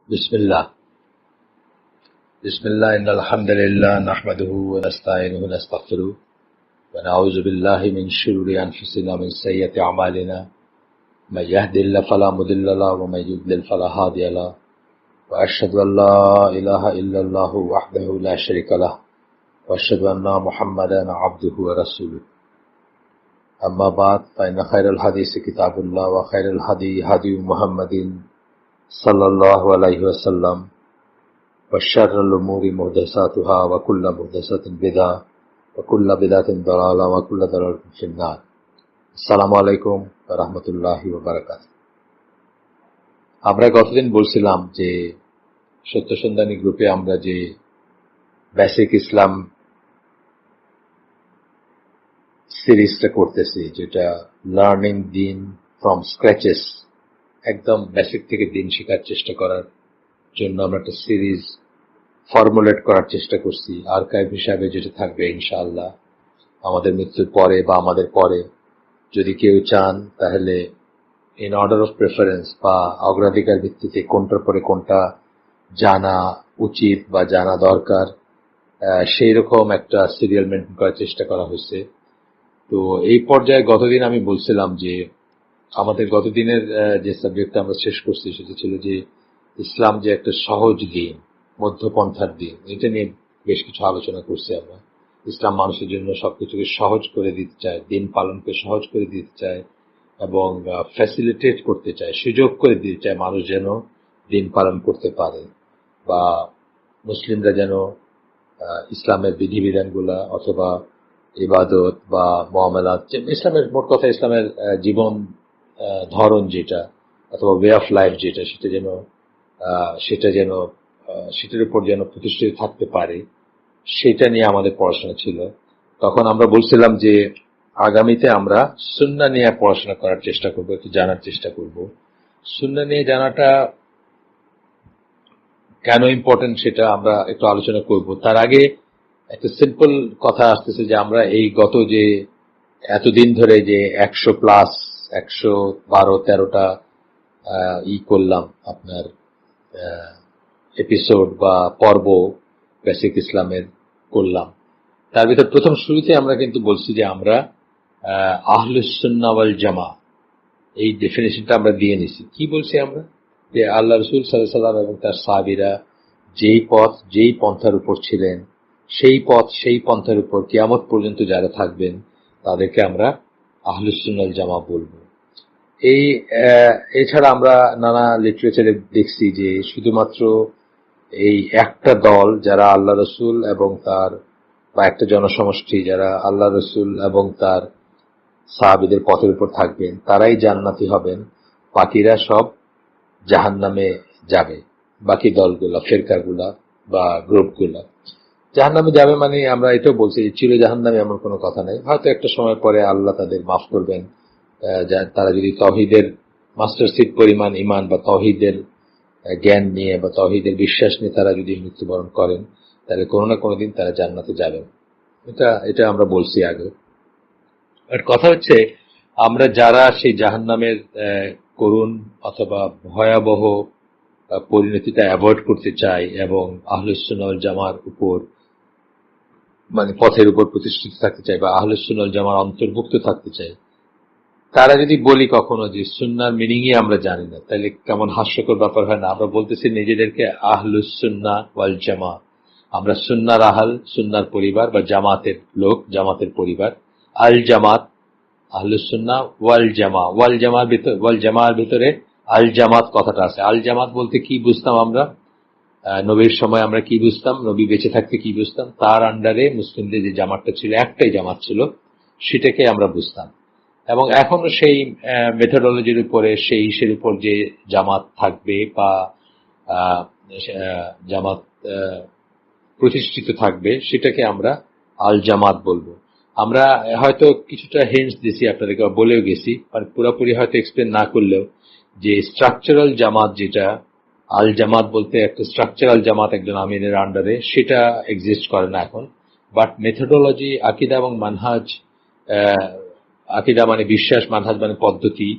بسم الله بسم الله إن الحمد لله نحمده ونستعينه ونستغفره ونعوذ بالله من شرور أنفسنا ومن سيئات أعمالنا من يهد الله فلا مضل له ومن يضلل فلا هادي له وأشهد أن لا إله إلا الله وحده لا شريك له وأشهد أن محمدا عبده ورسوله أما بعد فإن خير الحديث كتاب الله وخير الهدي هدي محمد صلى الله عليه وسلم وشر الأمور محدثاتها وكل محدثة بدعة وكل بدعة ضلالة وكل ضلالة في النار আসসালামু আলাইকুম ওয়া রাহমাতুল্লাহি ওয়া বারাকাতুহু। আমরা গতদিন বলছিলাম যে সত্য সন্ধানী গ্রুপে আমরা যে বেসিক ইসলাম সিরিজটা করতেছি, যেটা লার্নিং দিন ফ্রম স্ক্র্যাচেস, একদম বেসিক থেকে দিন শেখার চেষ্টা করার জন্য আমরা একটা সিরিজ ফর্মুলেট করার চেষ্টা করছি। আর্কাইভ হিসাবে যেটা থাকবে ইনশাআল্লাহ আমাদের মৃত্যুর পরে বা আমাদের পরে, যদি কেউ চান তাহলে ইন অর্ডার অফ প্রেফারেন্স বা অগ্রাধিকার ভিত্তিতে কোনটার পরে কোনটা জানা উচিত বা জানা দরকার, সেই রকম একটা সিরিয়াল মেনটেন করার চেষ্টা করা হয়েছে। তো এই পর্যায়ে গতদিন আমি বলছিলাম যে আমাদের গতদিনের যে সাবজেক্টটা আমরা শেষ করছি সেটা ছিল যে ইসলাম যে একটা সহজ দিন, মধ্যপন্থার দিন, এটা নিয়ে বেশ কিছু আলোচনা করছি আমরা। ইসলাম মানুষের জন্য সবকিছুকে সহজ করে দিতে চায়, দিন পালনকে সহজ করে দিতে চায় এবং ফ্যাসিলিটেট করতে চায়, সুযোগ করে দিতে চায় মানুষ যেন দিন পালন করতে পারে, বা মুসলিমরা যেন ইসলামের বিধিবিধানগুলা অথবা ইবাদত বা মুআমালাত, ইসলামের মোট কথা ইসলামের জীবন ধরন যেটা অথবা ওয়ে অফ লাইফ যেটা, সেটার উপর যেন প্রতিষ্ঠিত থাকতে পারে, সেটা নিয়ে আমাদের পড়াশোনা ছিল। তখন আমরা বলছিলাম যে আগামীতে আমরা সুন্নাহ নিয়ে পড়াশোনা করার চেষ্টা করব, একটু জানার চেষ্টা করব। সুন্নাহ নিয়ে জানাটা কেন ইম্পর্টেন্ট সেটা আমরা একটু আলোচনা করব। তার আগে একটা সিম্পল কথা আসতেছে যে আমরা এই গত যে এতদিন ধরে যে 112-113টা করলাম আপনার এপিসোড বা পর্ব বেসিক ইসলামের করলাম, তার ভিতর প্রথম শুরুতে আমরা কিন্তু বলছি যে আমরা আহলুস সুন্নাহ ওয়াল জামা, এই ডেফিনেশনটা আমরা দিয়ে নিছি। কি বলছি আমরা? যে আল্লাহ রাসূল সাল্লাল্লাহু আলাইহি ওয়াসাল্লাম এবং তার সাহাবীরা যেই পন্থার উপর ছিলেন, সেই পন্থার উপর কিয়ামত পর্যন্ত যারা থাকবেন তাদেরকে আমরা আহলুস সুন্নাহ ওয়াল জামা বলবো। এছাড়া আমরা নানা লিটারেচারে দেখছি যে শুধুমাত্র এই একটা দল যারা আল্লাহ রসুল এবং তার, বা একটা জনসমষ্টি যারা আল্লাহ রসুল এবং তার সাহাবীদের পথের উপর থাকবেন তারাই জান্নাতি হবেন, বাকিরা সব জাহান্নামে যাবে। বাকি দলগুলা, ফেরকাগুলা বা গ্রুপগুলা জাহান্নামে যাবে। মানে আমরা এটাও বলছি চির জাহান্নামে এমন কোনো কথা নাই, হয়তো একটা সময় পরে আল্লাহ তাদের মাফ করবেন, তারা যদি তৌহিদের মাস্টার সিড পরিমাণ ঈমান বা তৌহিদের জ্ঞান নিয়ে বা তৌহিদের বিশ্বাস নিয়ে তারা যদি মৃত্যুবরণ করেন, তাহলে কোনো না কোনোদিন তারা জান্নাতে যাবেন। এটা আমরা বলছি আগে। আর কথা হচ্ছে আমরা যারা সেই জাহান্নামের করুণ অথবা ভয়াবহ পরিণতিটা অ্যাভয়েড করতে চাই এবং আহলুস সুন্নাহ ওয়াল জামার উপর, মানে পথের উপর প্রতিষ্ঠিত থাকতে চাই বা আহলুস সুন্নাহ ওয়াল জামার অন্তর্ভুক্ত থাকতে চাই, তারা যদি বলি কখনো যে সুন্নাহর মিনিংই আমরা জানি না, তাহলে কেমন হাস্যকর ব্যাপার হয় না? আমরা বলতেছি নিজেদেরকে আহলুস সুন্নাহ ওয়াল জামা, আমরা সুন্নাহর আহল, সুন্নাহর পরিবার, বা জামাতের লোক, জামাতের পরিবার। আল জামাত, আহলুস সুন্নাহ ওয়াল জামা, ওয়াল জামার ভিতরে আল জামাত কথাটা আছে। আল জামাত বলতে কি বুঝতাম আমরা? নবীর সময় আমরা কি বুঝতাম, নবী বেঁচে থাকতে কি বুঝতাম, তার আন্ডারে মুসলিমদের যে জামাতটা ছিল, একটাই জামাত ছিল, সেটাকে আমরা বুঝতাম। এবং এখনো সেই মেথোডোলজির উপরে, সেই ইসের উপর যে জামাত থাকবে বা জামাত প্রতিষ্ঠিত থাকবে, সেটাকে আমরা আল জামাত বলবো। আমরা হয়তো কিছুটা হিন্টস দিছি আপনাদেরকে, বলেও গেছি, মানে পুরোপুরি হয়তো এক্সপ্লেন না করলেও, যে স্ট্রাকচারাল জামাত যেটা, আল জামাত বলতে একটা স্ট্রাকচারাল জামাত একজন আমিরের আন্ডারে, সেটা এক্সিস্ট করে না এখন। বাট মেথোডোলজি, আকিদা এবং মানহাজ, আকিদা মানে বিশ্বাস, মানহাজ মানে পদ্ধতি,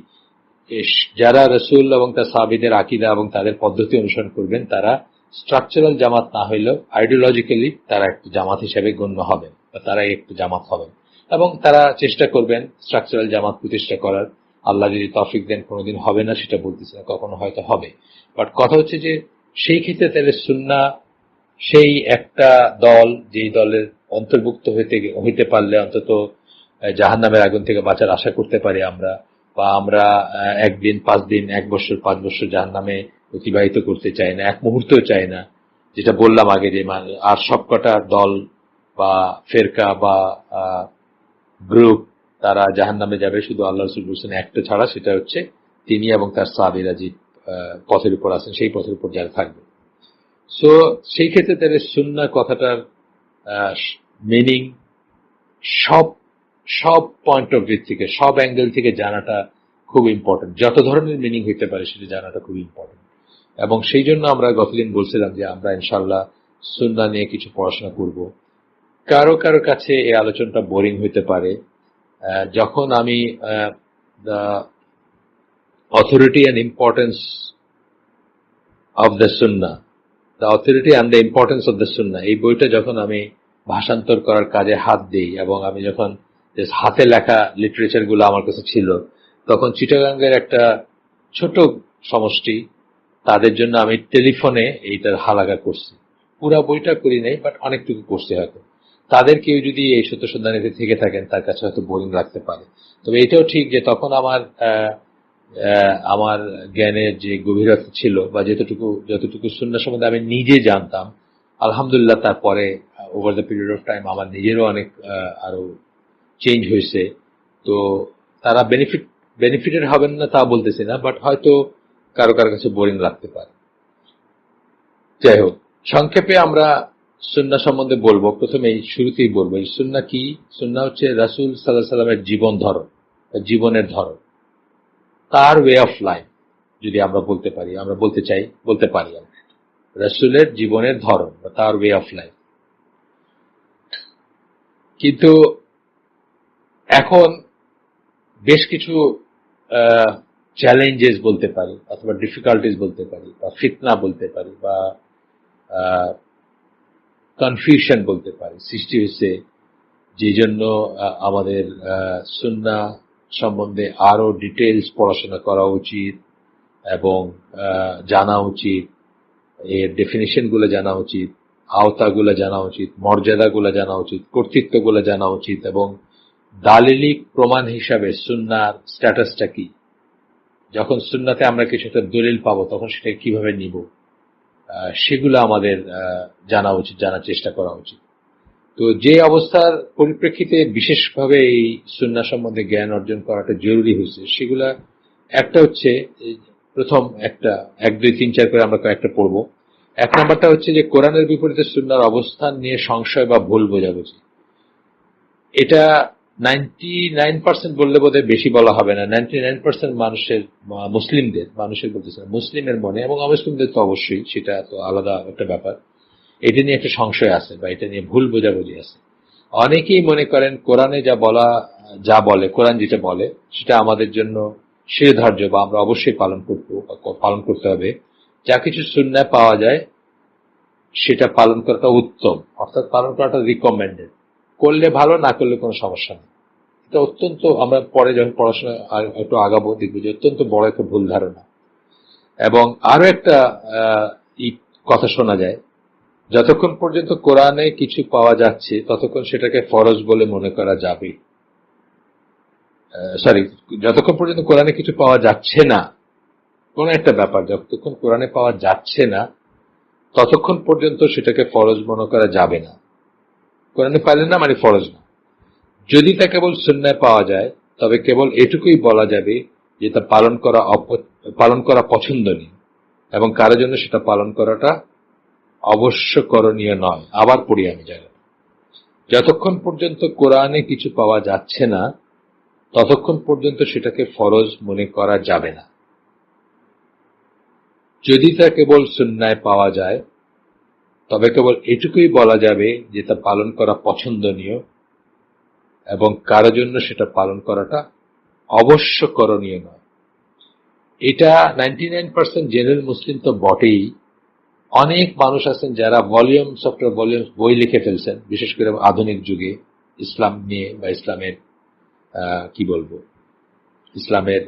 যারা রসুল এবং তার সাহাবীদের আকীদা এবং তাদের পদ্ধতি অনুসরণ করবেন তারা স্ট্রাকচারাল জামাত না হইলেও আইডিওলজিক্যালি তারা একটি জামাত হিসেবে গণ্য হবেন বা তারাই একটি জামাত হবেন এবং তারা চেষ্টা করবেন স্ট্রাকচারাল জামাত প্রতিষ্ঠা করার। আল্লাহ যদি তৌফিক দেন কোনোদিন হবে না সেটা বলতেছি না, কখনো হয়তো হবে, বাট কথা হচ্ছে যে সেই ক্ষেত্রে তাহলে সুন্নাহ সেই একটা দল যেই দলের অন্তর্ভুক্ত হইতে পারলে অন্তত জাহান্নামের আগুন থেকে বাঁচার আশা করতে পারি আমরা, বা আমরা একদিন 5 দিন 1 বছর 5 বছর জাহান্নামে অতিবাহিত করতে চাই না, এক মুহূর্তও চাই না। যেটা বললাম আগে যে আর সবকটা দল বা ফেরকা বা গ্রুপ তারা জাহান্নামে যাবে, শুধু আল্লাহ রাসূল বলেছেন একটা ছাড়া, সেটা হচ্ছে তিনি এবং তার সাহাবীরা যে পথের উপর আছেন সেই পথের উপর যারা থাকবে। সো সেই ক্ষেত্রে তাহলে সুন্নাহ কথাটার মিনিং সব সব পয়েন্ট অফ ভিউ থেকে, সব অ্যাঙ্গেল থেকে জানাটা খুব ইম্পর্টেন্ট। যত ধরনের মিনিং হইতে পারে সেটা জানাটা খুব ইম্পর্টেন্ট। এবং সেই জন্য আমরা গতদিন বলছিলাম যে আমরা ইনশাআল্লাহ সুন্নাহ নিয়ে কিছু পড়াশোনা করব। কারো কারো কাছে এই আলোচনাটা বোরিং হইতে পারে। যখন আমি the authority and importance of the সুন্নাহ, the authority and the importance of the সুন্নাহ, এই বইটা যখন আমি ভাষান্তর করার কাজে হাত দিই এবং আমি যখন হাতে লেখা লিটারেচার গুলো আমার কাছে ছিল, তখন চিটাগাঙ্গের একটা ছোট সমষ্টি, তাদের জন্য আমি টেলিফোনে এইটার হালাকা করছি। পুরা বইটা করি নাই, বাট অনেকটুকু করছি। হয়তো তাদের কেউ যদি এই সত্য সন্ধানীতে থেকে থাকেন তার কাছে হয়তো বোরিং লাগতে পারে, তবে এটাও ঠিক যে তখন আমার জ্ঞানের যে গভীরতা ছিল বা যতটুকু সুন্নাহ সম্বন্ধে আমি নিজে জানতাম, আলহামদুলিল্লাহ তারপরে over the period of time আমার নিজেরও অনেক আরো চেঞ্জ হয়েছে। তো তারা বেনিফিটেড হবেন না তা বলতেছি না, বাট হয়তো কারো কারো কাছে বোরিং লাগতে পারে। যাই হোক, সংক্ষেপে আমরা সুন্নাহ সম্বন্ধে বলবো। প্রথমে শুরুতেই বলবো এই সুন্নাহ কি। সুন্নাহ হচ্ছে রাসূল সাল্লাল্লাহু আলাইহি সাল্লামের জীবনের ধরন, তার ওয়ে অফ লাইফ। যদি আমরা বলতে পারি রাসূলের জীবনের ধরন বা তার ওয়ে অফ লাইফ। কিন্তু এখন বেশ কিছু চ্যালেঞ্জেস বলতে পারি অথবা ডিফিকাল্টিজ বলতে পারি বা ফিতনা বলতে পারি বা কনফিউশন বলতে পারি সৃষ্টি হয়েছে, যে জন্য আমাদের সুন্নাহ সম্বন্ধে আরো ডিটেইলস পড়াশোনা করা উচিত এবং জানা উচিত, এর ডেফিনিশন গুলো জানা উচিত, আওতাগুলো জানা উচিত, মর্যাদাগুলো জানা উচিত, কর্তৃত্বগুলো জানা উচিত এবং দালিলিক প্রমাণ হিসাবে সুন্নাহর স্ট্যাটাসটা কি। যখন সুন্নাতে আমরা কিছু একটা দলিল পাবো তখন সেটা কিভাবে নিব, সেগুলো আমাদের জানা উচিত, জানার চেষ্টা করা উচিত। তো যে অবস্থার পরিপ্রেক্ষিতে বিশেষভাবে এই সুন্নাহ সম্বন্ধে জ্ঞান অর্জন করাটা জরুরি হয়েছে, সেগুলা একটা হচ্ছে, প্রথম 1, 2, 3, 4 করে আমরা কয়েকটা পড়বো। 1 নম্বরটা হচ্ছে যে কোরআনের বিপরীতে সুন্নাহর অবস্থান নিয়ে সংশয় বা ভুল বোঝাবুঝি। এটা 99% বললে বোধহয় বেশি বলা হবে না, 99% মানুষের বলতেছে না, মুসলিমের মনে এবং অমুসলিমদের তো অবশ্যই, সেটা তো আলাদা একটা ব্যাপার, এটা নিয়ে একটা সংশয় আছে বা এটা নিয়ে ভুল বোঝাবুঝি আছে। অনেকেই মনে করেন কোরআনে কোরআন যেটা বলে সেটা আমাদের জন্য শিরোধার্য বা আমরা অবশ্যই পালন করতে হবে। যা কিছু সুন্নাহ পাওয়া যায় সেটা পালন করাটা উত্তম, অর্থাৎ পালন করাটা রিকমেন্ডেড, করলে ভালো, না করলে কোনো সমস্যা নেই। এটা অত্যন্ত, আমরা পরে যখন পড়াশোনা একটু আগাবো দেখবো যে অত্যন্ত বড় একটা ভুল ধারণা। এবং আরো একটা কথা শোনা যায়, যতক্ষণ পর্যন্ত কোরআনে কিছু পাওয়া যাচ্ছে ততক্ষণ সেটাকে ফরজ বলে মনে করা যাবে। যতক্ষণ পর্যন্ত কোরআনে কিছু পাওয়া যাচ্ছে না, কোন একটা ব্যাপার যতক্ষণ কোরআনে পাওয়া যাচ্ছে না ততক্ষণ পর্যন্ত সেটাকে ফরজ মনে করা যাবে না। কোরআনে পাইলেন না মানে ফরজ না। যদি তা কেবল সুন্নায় পাওয়া যায় তবে কেবল এটুকুই বলা যাবে যে তা পালন করা পছন্দনীয় এবং কারো জন্য সেটা পালন করাটা অবশ্য করণীয় নয়। আবার পড়ি আমি জায়গা, যতক্ষণ পর্যন্ত কোরআনে কিছু পাওয়া যাচ্ছে না ততক্ষণ পর্যন্ত সেটাকে ফরজ মনে করা যাবে না। যদি তা কেবল সুন্নায় পাওয়া যায় তবে কেবল এটুকুই বলা যাবে যে তা পালন করা পছন্দনীয় এবং কারো জন্য সেটা পালন করাটা অবশ্য করণীয় নয়। এটা 99% জেনারেল মুসলিম তো বটেই, অনেক মানুষ আছেন যারা ভলিউমস আফটার ভলিউমস বই লিখে ফেলছেন, বিশেষ করে আধুনিক যুগে ইসলাম নিয়ে বা ইসলামের কি বলবো, ইসলামের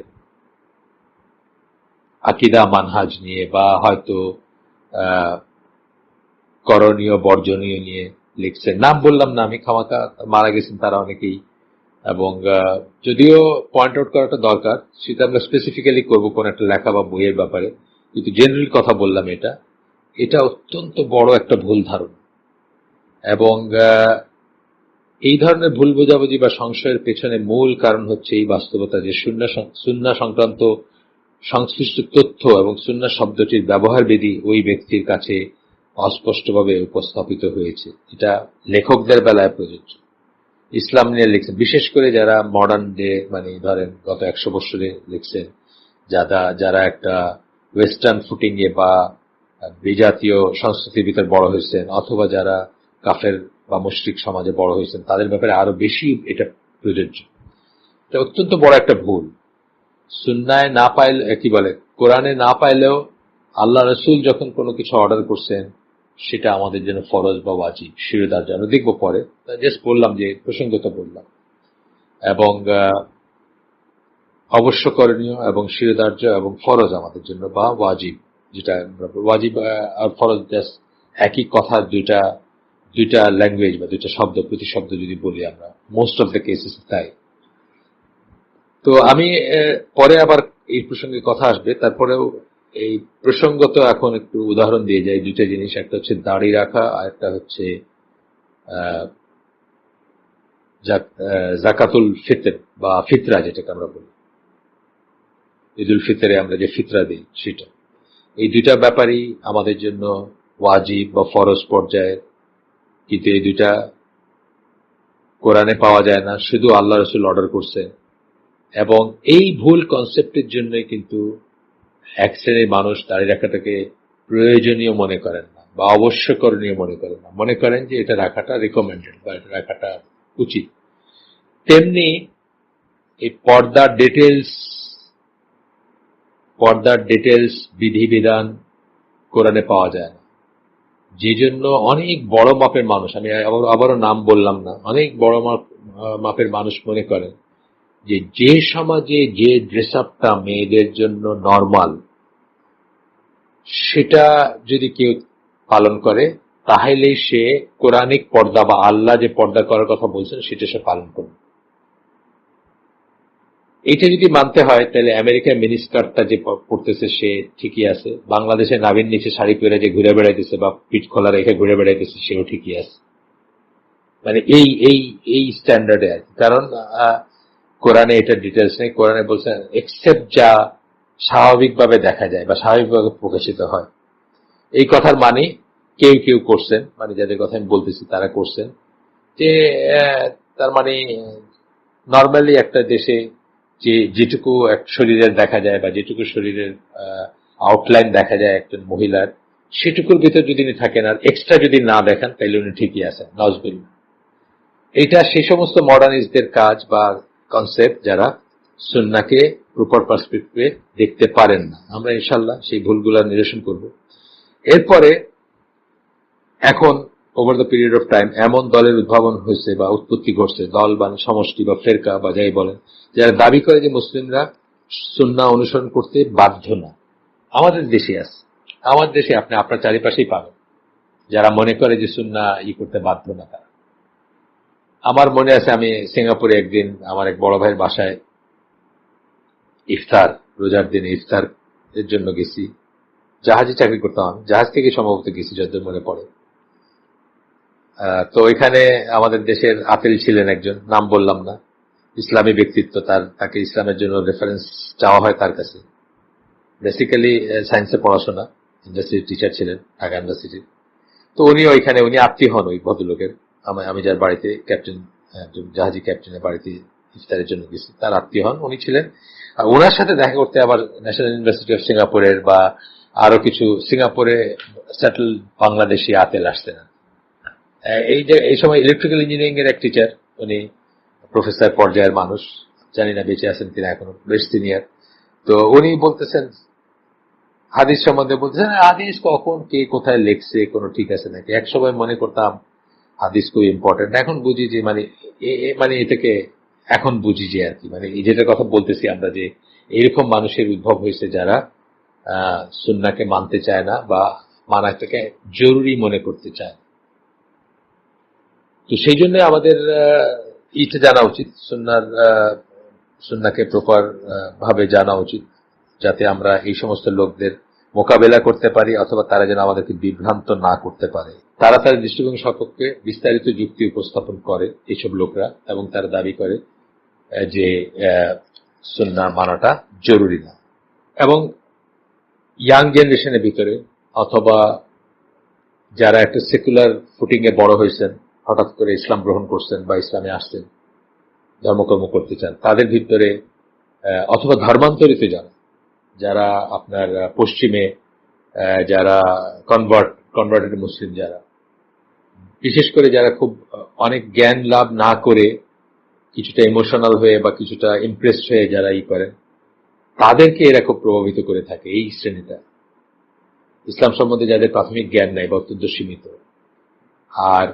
আকিদা মানহাজ নিয়ে বা হয়তো আহ, করণীয় বর্জনীয় নিয়ে লিখছেন। নাম বললাম না আমি, খামাকা মারা গেছেন তারা অনেকেই। এবং যদিও পয়েন্ট আউট করাটা দরকার, সেটা আমরা স্পেসিফিক্যালি করবো কোন একটা লেখা বা বইয়ের ব্যাপারে, কিন্তু জেনারেল কথা বললাম। এটা এটা অত্যন্ত বড় একটা ভুল ধারণা। এবং এই ধরনের ভুল বোঝাবুঝি বা সংশয়ের পেছনে মূল কারণ হচ্ছে এই বাস্তবতা যে সুন্নাহ সংক্রান্ত সংশ্লিষ্ট তথ্য এবং সুন্নাহ শব্দটির ব্যবহার বিধি ওই ব্যক্তির কাছে অস্পষ্টভাবে উপস্থাপিত হয়েছে। এটা লেখকদের বেলায় প্রযোজ্য। ইসলাম নিয়ে লিখছেন, বিশেষ করে যারা মডার্ন ডে, মানে ধরেন গত 100 বছরে লিখছেন, যারা একটা ওয়েস্টার্ন ফুটিং এ বা বিজাতীয় সংস্কৃতির ভিতর বড় হয়েছেন, অথবা যারা কাফের বা মুশরিক সমাজে বড় হয়েছেন, তাদের ব্যাপারে আরো বেশি এটা প্রযোজ্য। এটা অত্যন্ত বড় একটা ভুল। সুন্নায় না পাইলে, কি বলে, কোরআনে না পাইলেও আল্লাহ রসুল যখন কোনো কিছু অর্ডার করছেন সেটা আমাদের জন্য ফরজ বা ওয়াজিব, শিরোধার্য। আমরা দেখবো পরে, জাস্ট বললাম যে প্রসঙ্গত বললাম। এবং অবশ্য করণীয় এবং শিরোধার্য এবং ফরজ আমাদের জন্য, বা ওয়াজিব, যেটা ওয়াজিব আর ফরজ জাস্ট একই কথা, দুইটা দুইটা ল্যাঙ্গুয়েজ বা দুইটা শব্দ, প্রতিশব্দ যদি বলি আমরা, মোস্ট অফ দ্য কেসেস তাই। তো আমি পরে আবার এই প্রসঙ্গে কথা আসবে, তারপরেও এই প্রসঙ্গত এখন একটু উদাহরণ দিয়ে যাই। দুইটা জিনিস, একটা হচ্ছে দাড়ি রাখা, আর একটা হচ্ছে জাকাতুল ফিতর বা ফিতরা, যেটাকে আমরা বলি ঈদুল ফিতরে আমরা যে ফিতরা দিই সেটা। এই দুইটা ব্যাপারই আমাদের জন্য ওয়াজিব বা ফরজ পর্যায়ের, কিন্তু এই দুইটা কোরআনে পাওয়া যায় না, শুধু আল্লাহ রসুল অর্ডার করছে। এবং এই ভুল কনসেপ্টের জন্যই কিন্তু এক শ্রেণীর মানুষ দাড়ি রাখাটাকে প্রয়োজনীয় মনে করেন না বা অবশ্যকরণীয় মনে করেন না, মনে করেন যে এটা রাখাটা রিকমেন্ডেড বা এটা রাখাটা উচিত। তেমনি এই পর্দার ডিটেলস বিধিবিধান কোরআনে পাওয়া যায় না, যে জন্য অনেক বড় মাপের মানুষ, আমি আবারও নাম বললাম না, অনেক বড় মাপের মানুষ মনে করেন যে যে সমাজে যে ড্রেস আপটা মেয়েদের জন্য নর্মাল, সেটা যদি কেউ পালন করে তাহলেই সে কোরআনিক পর্দা বা আল্লাহ যে পর্দা করার কথা বলছেন সেটা সে পালন করবে। এটা যদি মানতে হয় তাহলে আমেরিকার মিনিস্কার্টটা যে পড়তেছে সে ঠিকই আছে, বাংলাদেশে নাভির নিচে শাড়ি পরে যে ঘুরে বেড়াইতেছে বা পিঠ খোলা রেখে ঘুরে বেড়াইতেছে সেও ঠিকই আছে। মানে এই এই এই স্ট্যান্ডার্ডে আর কি। কারণ কোরআনে এটা ডিটেলস নেই। কোরআনে বলছেন এক্সেপ্ট যা স্বাভাবিকভাবে দেখা যায় বা স্বাভাবিকভাবে প্রকাশিত হয়। এই কথার মানে কেউ কেউ করছেন, মানে যাদের কথা আমি বলতেছি তারা করছেন, যে তার মানে নর্মালি একটা দেশে যে যেটুকু এক শরীরের দেখা যায় বা যেটুকু শরীরের আউটলাইন দেখা যায় একজন মহিলার, সেটুকুর ভিতর যদি উনি থাকেন আর এক্সট্রা যদি না দেখান তাহলে উনি ঠিকই আছেন, নজবিল্লাহ। এটা সেই সমস্ত মডার্নিস্টদের কাজ বা কনসেপ্ট যারা সুন্নাহকে প্রপার পার্সপেক্টিভে দেখতে পারেন না। আমরা ইনশাআল্লাহ সেই ভুলগুলা নিরসন করব। এরপরে এখন over the period of time এমন দলের উদ্ভাবন হয়েছে বা উৎপত্তি ঘটছে, দল বা সমষ্টি বা ফেরকা বা যাই বলেন, যারা দাবি করে যে মুসলিমরা সুন্নাহ অনুসরণ করতে বাধ্য না। আমাদের দেশে আছে, আমাদের দেশে আপনি আপনার চারিপাশেই পাবেন যারা মনে করে যে সুন্নাহ করতে বাধ্য না তারা। আমার মনে আছে আমি সিঙ্গাপুরে একদিন আমার এক বড় ভাইয়ের বাসায় ইফতার, রোজার দিনে ইফতার এর জন্য গেছি। জাহাজে চাকরি করতাম আমি, জাহাজ থেকে সম্ভবত গেছি যতদূর মনে পড়ে। তো এখানে আমাদের দেশের আতেল ছিলেন একজন, নাম বললাম না, ইসলামী ব্যক্তিত্ব, তাকে ইসলামের জন্য রেফারেন্স চাওয়া হয় তার কাছে। বেসিক্যালি সায়েন্সে পড়াশোনা, ইন্ডাস্ট্রির টিচার ছিলেন ঢাকা ইউনিভার্সিটির। তো উনি আত্মীয় হন ওই ভদ্রলোকের। আমি যার বাড়িতে ক্যাপ্টেন, জাহাজি ক্যাপ্টেনের বাড়িতে ইফতারের জন্য গেছি, তার আত্মীয় হন উনি ছিলেন। আর ওনার সাথে দেখা করতে আবার ন্যাশনাল ইউনিভার্সিটি অফ সিঙ্গাপুরের বা আরো কিছু সিঙ্গাপুরে সেটেল বাংলাদেশি আতেল আসতেন। এই সময় ইলেকট্রিক্যাল ইঞ্জিনিয়ারিং এর এক টিচার, উনি প্রফেসর পর্যায়ের মানুষ, জানি না বেঁচে আছেন কিনা, এখনো বেশ সিনিয়র। তো উনি বলতেছেন হাদিস সম্বন্ধে, বলতেছেন হাদিস কখন কে কোথায় লেখছে কোনো ঠিক আছে নাকি। এক সময় মনে করতাম হাদিস খুব ইম্পর্টেন্ট, এখন বুঝি যে মানে মানে এটাকে এখন বুঝি যে আর কি, মানে এই যেটার কথা বলতেছি আমরা, যে এরকম মানুষের উদ্ভব হয়েছে যারা সুন্নাহকে মানতে চায় না বা মানাটাকে জরুরি মনে করতে চায়। তো সেই জন্য আমাদের এটা জানা উচিত, সুন্নাহকে প্রপার ভাবে জানা উচিত, যাতে আমরা এই সমস্ত লোকদের মোকাবেলা করতে পারি, অথবা তারা যেন আমাদেরকে বিভ্রান্ত না করতে পারে। তারা তাদের দৃষ্টিভঙ্গি সপক্ষে বিস্তারিত যুক্তি উপস্থাপন করে এইসব লোকরা, এবং তারা দাবি করে যে সুন্নাহ মানাটা জরুরি না। এবং ইয়াং জেনারেশনের ভিতরে, অথবা যারা একটা সেকুলার ফুটিং এ বড় হয়েছেন, হঠাৎ করে ইসলাম গ্রহণ করছেন বা ইসলামে আসছেন, ধর্মকর্ম করতে চান, তাদের ভিতরে, অথবা ধর্মান্তরিত যারা আপনার পশ্চিমে, যারা কনভার্টেড মুসলিম, যারা বিশেষ করে যারা খুব অনেক জ্ঞান লাভ না করে কিছুটা ইমোশনাল হয়ে বা কিছুটা ইমপ্রেসড হয়ে যারা করেন, তাদেরকে এরা খুব প্রভাবিত করে থাকে। এই শ্রেণীটা ইসলাম সম্বন্ধে যাদের প্রাথমিক জ্ঞান নাই বা অত্যন্ত সীমিত। আর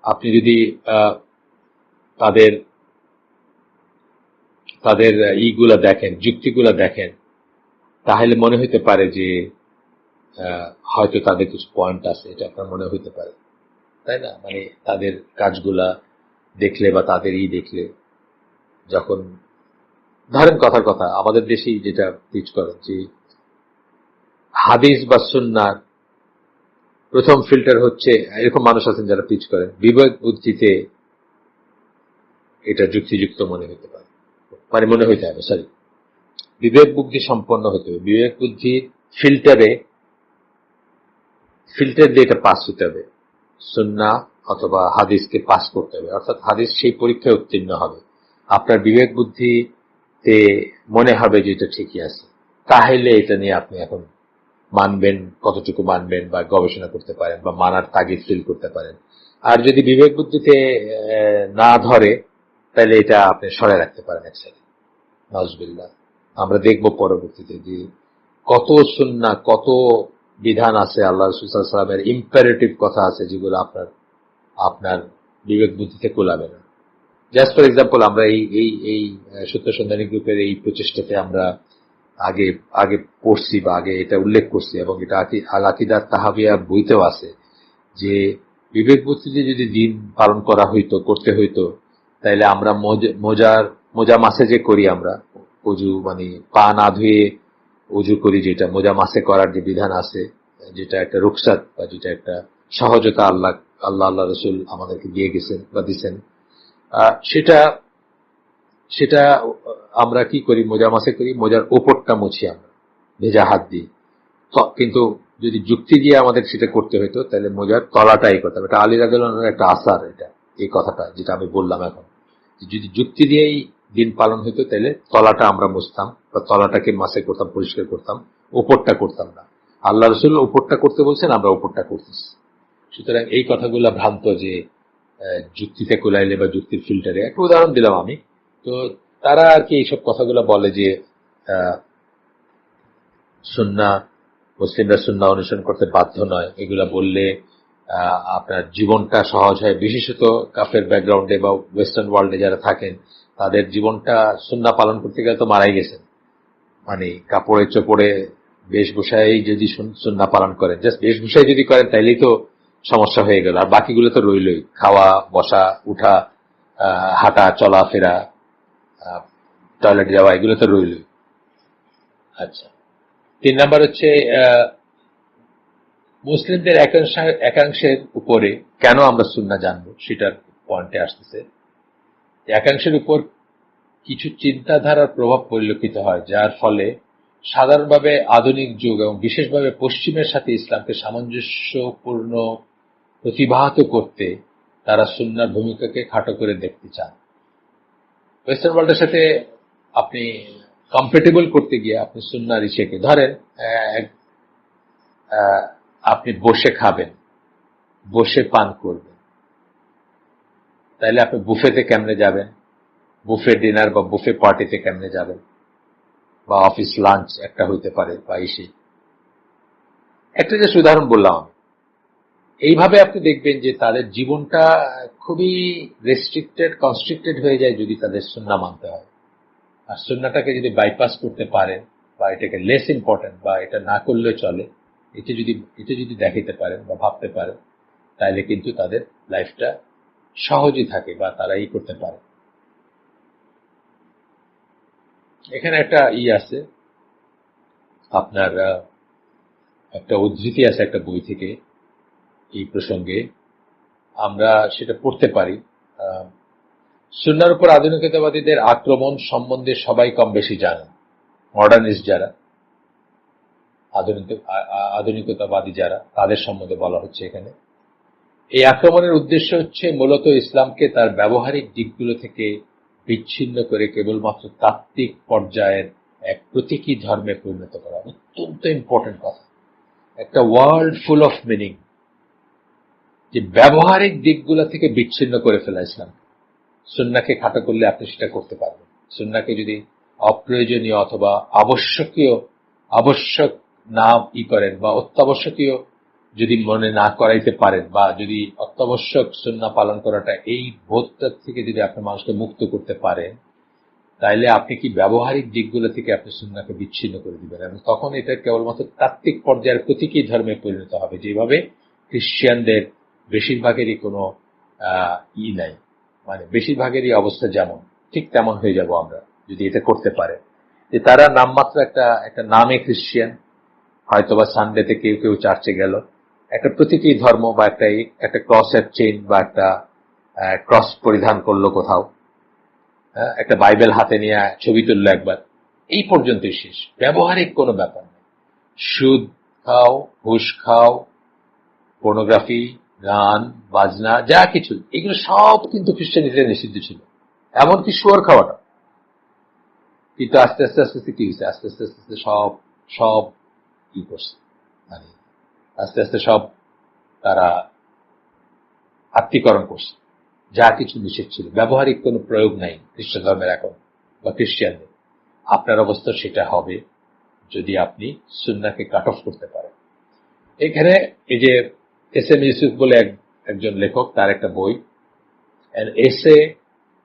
আপনি যদি তাদের তাদের ইগুলা দেখেন, যুক্তিগুলা দেখেন, তাহলে মনে হইতে পারে যে হয়তো তাদের কিছু পয়েন্ট আছে, এটা আপনার মনে হইতে পারে, তাই না? মানে তাদের কাজগুলা দেখলে বা তাদের দেখলে, যখন ধরেন কথার কথা আমাদের দেশেই যেটা টিচ করেন যে হাদিস বা সুন্নাহর প্রথম ফিল্টার হচ্ছে, এরকম মানুষ আছেন যারা টিচ করেন বিবেক বুদ্ধিতে এটা যুক্তিযুক্ত মনে হতে পারে, মানে মনে হইতে হবে, সরি, বিবেক বুদ্ধি সম্পন্ন হতে হবে। বিবেক বুদ্ধির ফিল্টার দিয়ে এটা পাস হতে হবে, সুন্নাহ অথবা হাদিসকে পাস করতে হবে, অর্থাৎ হাদিস সেই পরীক্ষায় উত্তীর্ণ হবে। আপনার বিবেক বুদ্ধিতে মনে হবে যে এটা ঠিকই আছে, তাহলে এটা নিয়ে আপনি এখন মানবেন, কতটুকু মানবেন বা গবেষণা করতে পারেন বা মানার তাগিদ ফিল করতে পারেন। আর যদি বিবেক বুদ্ধিতে না ধরে, তাহলে এটা আপনি সরে রাখতে পারেন একসাথে। নাউজুবিল্লাহ। আমরা দেখব পরবর্তীতে যে কত সুন্নাহ, কত বিধান আছে, আল্লাহ রাসূল সাল্লাল্লাহু আলাইহি ওয়াসাল্লামের ইম্পারেটিভ কথা আছে, যেগুলো আপনার বিবেক বুদ্ধিতে কোলাবে না। জাস্ট ফর এক্সাম্পল, আমরা এই সত্য সন্ধানী গ্রুপের এই প্রচেষ্টাতে আমরা আগে আগে পড়ছি বা আগে এটা উল্লেখ করছি, এবং এটা আল আকিদাত তাহাবিয়া বইতেও আছে, যে বিবেক বুদ্ধিতে যদি দিন পালন করতে হইতো, তাহলে আমরা মোজা মাসে যে করি, আমরা অজু মানে পা না ধুয়ে অজু করি, যেটা মোজা মাসে করার যে বিধান আছে, যেটা একটা রুখসাত বা যেটা একটা সহজতা আল্লাহ রসুল আমাদেরকে দিয়ে গেছেন বা দিচ্ছেন, সেটা সেটা আমরা কি করি, মোজা মাসে করি, মোজার ওপরটা মুছি আমরা ভেজা হাত দিই। কিন্তু যদি যুক্তি দিয়ে আমাদের সেটা করতে হইতো, তাহলে মোজার তলাটাই করতে হবে। এটা আলী রাদিয়াল্লাহু আনহুর একটা আসার, এটা এই কথাটা যেটা আমি বললাম এখন, যদি যুক্তি দিয়েই দিন পালন হইতো, তাহলে তলাটা আমরা মুছতাম বা তলাটাকে মাসে করতাম, পরিষ্কার করতাম, ওপরটা করতাম না। আল্লাহ রসুল ওপরটা করতে বলছেন, আমরা ওপরটা করতেছি। সুতরাং এই কথাগুলো ভ্রান্ত, যে যুক্তিতে কোলাইলে বা যুক্তির ফিল্টারে। একটা উদাহরণ দিলাম আমি। তো তারা আর কি এইসব কথাগুলো বলে যে সুন্নাহ, মুসলিমরা সুন্নাহ অনুসরণ করতে বাধ্য নয়, এগুলা বললে আপনার জীবনটা সহজ হয়। বিশেষত কাফের ব্যাকগ্রাউন্ডে বা ওয়েস্টার্ন ওয়ার্ল্ডে যারা থাকেন, তাদের জীবনটা সুন্নাহ পালন করতে গেলে তো মারাই গেছেন। মানে কাপড়ে চোপড়ে বেশভূষায় যদি সুন্নাহ পালন করেন, জাস্ট বেশভূষায় যদি করেন, তাইলেই তো সমস্যা হয়ে গেল। আর বাকিগুলো তো রইলই, খাওয়া, বসা, উঠা, হাঁটা, চলাফেরা, টয়লেট যাওয়া, এগুলো তো রইলই। আচ্ছা, 3 নাম্বার হচ্ছে মুসলিমদের একাংশের উপরে কেন আমরা সুন্নাহ জানবো, সেটার পয়েন্টে আসতেছে। একাংশের উপর কিছু চিন্তাধারার প্রভাব পরিলক্ষিত হয়, যার ফলে সাধারণভাবে আধুনিক যুগ এবং বিশেষভাবে পশ্চিমের সাথে ইসলামকে সামঞ্জস্যপূর্ণ প্রতিভাত করতে তারা সুন্নাহর ভূমিকাকে খাটো করে দেখতে চান। ওয়েস্টার্ন ওয়ার্ল্ডের সাথে আপনি কম্পেটেবল করতে গিয়ে আপনি সুন্নাহর ইসেকে ধরেন, আপনি বসে খাবেন, বসে পান করবেন, তাইলে আপনি বুফেতে কেমনে যাবেন? বুফে ডিনার বা বুফে পার্টিতে কেমনে যাবেন, বা অফিস লাঞ্চ একটা হইতে পারে, বা এসে একটা যে উদাহরণ বললাম আমি, এইভাবে আপনি দেখবেন যে তাদের জীবনটা খুবই রেস্ট্রিক্টেড, কনস্ট্রিক্টেড হয়ে যায় যদি তাদের সুন্নাহ মানতে হয়। আর সুন্নাহটাকে যদি বাইপাস করতে পারেন, বা এটাকে লেস ইম্পর্টেন্ট, বা এটা না করলেও চলে, এটা যদি দেখাতে পারেন বা ভাবতে পারেন, তাহলে কিন্তু তাদের লাইফটা সহজই থাকে, বা তারা করতে পারে। এখানে একটা আছে, আপনার একটা উদ্ধৃতি আছে একটা বই থেকে এই প্রসঙ্গে, আমরা সেটা পড়তে পারি। সুন্নাহর উপর আধুনিকতাবাদীদের আক্রমণ সম্বন্ধে সবাই কম বেশি জানে, মডার্নিস্ট যারা, আধুনিকতাবাদী যারা, তাদের সম্বন্ধে বলা হচ্ছে এখানে। এই আক্রমণের উদ্দেশ্য হচ্ছে মূলত ইসলামকে তার ব্যবহারিক দিকগুলো থেকে বিচ্ছিন্ন করে কেবলমাত্র তাত্ত্বিক পর্যায়ের এক প্রতীকী ধর্মে পরিণত করা। অত্যন্ত ইম্পর্টেন্ট কথা, একটা ওয়ার্ল্ড ফুল অফ মিনিং, যে ব্যবহারিক দিকগুলো থেকে বিচ্ছিন্ন করে ফেলা ইসলাম। সুন্নাহকে খাটো করলে আপনি সেটা করতে পারবেন। সুন্নাহকে যদি অপ্রয়োজনীয় অথবা আবশ্যক না করেন, বা অত্যাবশ্যকীয় যদি মনে না করাইতে পারেন, বা যদি অত্যাবশ্যক সুন্নাহ পালন করাটা এই বোধটা থেকে যদি আপনি মানুষকে মুক্ত করতে পারেন, তাইলে আপনি কি ব্যবহারিক দিকগুলো থেকে আপনি সুন্নাহকে বিচ্ছিন্ন করে দিবেন, এবং তখন এটা কেবলমাত্র তাত্ত্বিক পর্যায়ের প্রতীকী ধর্মে পরিণত হবে। যেভাবে খ্রিস্টানদের বেশিরভাগেরই কোনো নাই, মানে বেশিরভাগেরই অবস্থা যেমন, ঠিক তেমন হয়ে যাব আমরা যদি এটা করতে পারে, যে তারা নামমাত্র একটা নামে খ্রিস্টান, হয়তোবা সানডেতে কেউ কেউ চার্চে গেল, একটা প্রতীকী ধর্ম, বা একটা ক্রসের চেইন, বা একটা ক্রস পরিধান করলো কোথাও, একটা বাইবেল হাতে নিয়ে ছবি তুললো একবার, এই পর্যন্তই শেষ। ব্যবহারিক কোনো ব্যাপার নেই। সুদ খাও, ঘুষ খাও, পর্নোগ্রাফি, গান বাজনা, যা কিছু, এগুলো সব কিন্তু খ্রিস্টানিতে নিষিদ্ধ ছিল, এমনকি শুয়োর খাওয়াটা। কিন্তু আস্তে আস্তে আস্তে আস্তে কি হয়েছে, আস্তে আস্তে আস্তে আস্তে সব সব কি করছে, মানে আস্তে আস্তে সব তারা আত্মীকরণ করছে। যা কিছু নিষেধ ছিল, ব্যবহারিক কোনো প্রয়োগ নাই খ্রিস্ট ধর্মের এখন, বা খ্রিস্টানদের। আপনার অবস্থা সেটা হবে যদি আপনি সুন্নাহকে কাট অফ করতে পারেন। এখানে এই যে এস এম ইউসুফ বলে একজন লেখক, তার একটা বই, an essay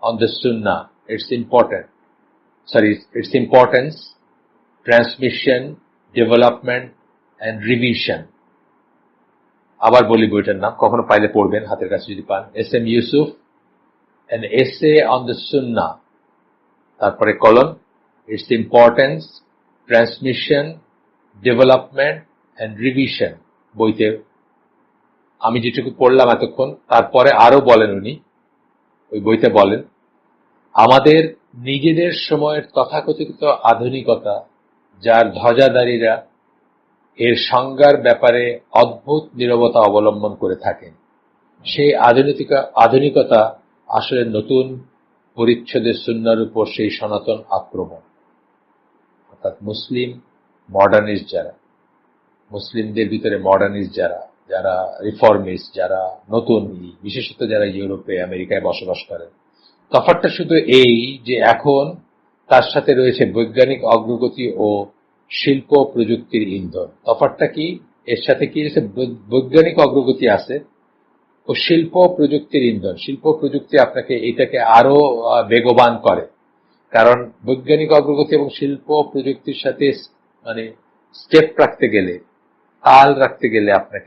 on the sunnah, its importance, transmission, development and revision। আবার বলি বইটার নাম, কখনো পাইলে পড়বেন, হাতের কাছে যদি পান। S M Yusuf, an essay on the sunnah, তারপরে কলন, its importance, transmission, development and revision। বইতে আমি যেটুকু পড়লাম এতক্ষণ, তারপরে আরো বলেন উনি, ওই বইতে বলেন, আমাদের নিজেদের সময়ের তথাকথিত আধুনিকতা, যার ধ্বজাধারীরা এর সংজ্ঞার ব্যাপারে অদ্ভুত নীরবতা অবলম্বন করে থাকেন, সেই আধুনিকতা আসলে নতুন পরিচ্ছদের সুন্নাহর উপর সেই সনাতন আক্রমণ। অর্থাৎ মডার্নিস্ট যারা, মুসলিমদের ভিতরে মডার্নিস্ট যারা রিফর্মিস্ট, যারা নতুন, বিশেষত যারা ইউরোপে আমেরিকায় বসবাস করেন, তফাৎটা শুধু এই যে এখন তার সাথে রয়েছে বৈজ্ঞানিক অগ্রগতি ও শিল্প প্রযুক্তির ইন্ধন। তফাৎটা কি, এর সাথে কি রয়েছে, বৈজ্ঞানিক অগ্রগতি আছে ও শিল্প প্রযুক্তির ইন্ধন। শিল্প প্রযুক্তি আপনাকে এটাকে আরো বেগবান করে, কারণ বৈজ্ঞানিক অগ্রগতি এবং শিল্প প্রযুক্তির সাথে মানে স্টেপ রাখতে গেলে, তাল রাখতে গেলে আপনার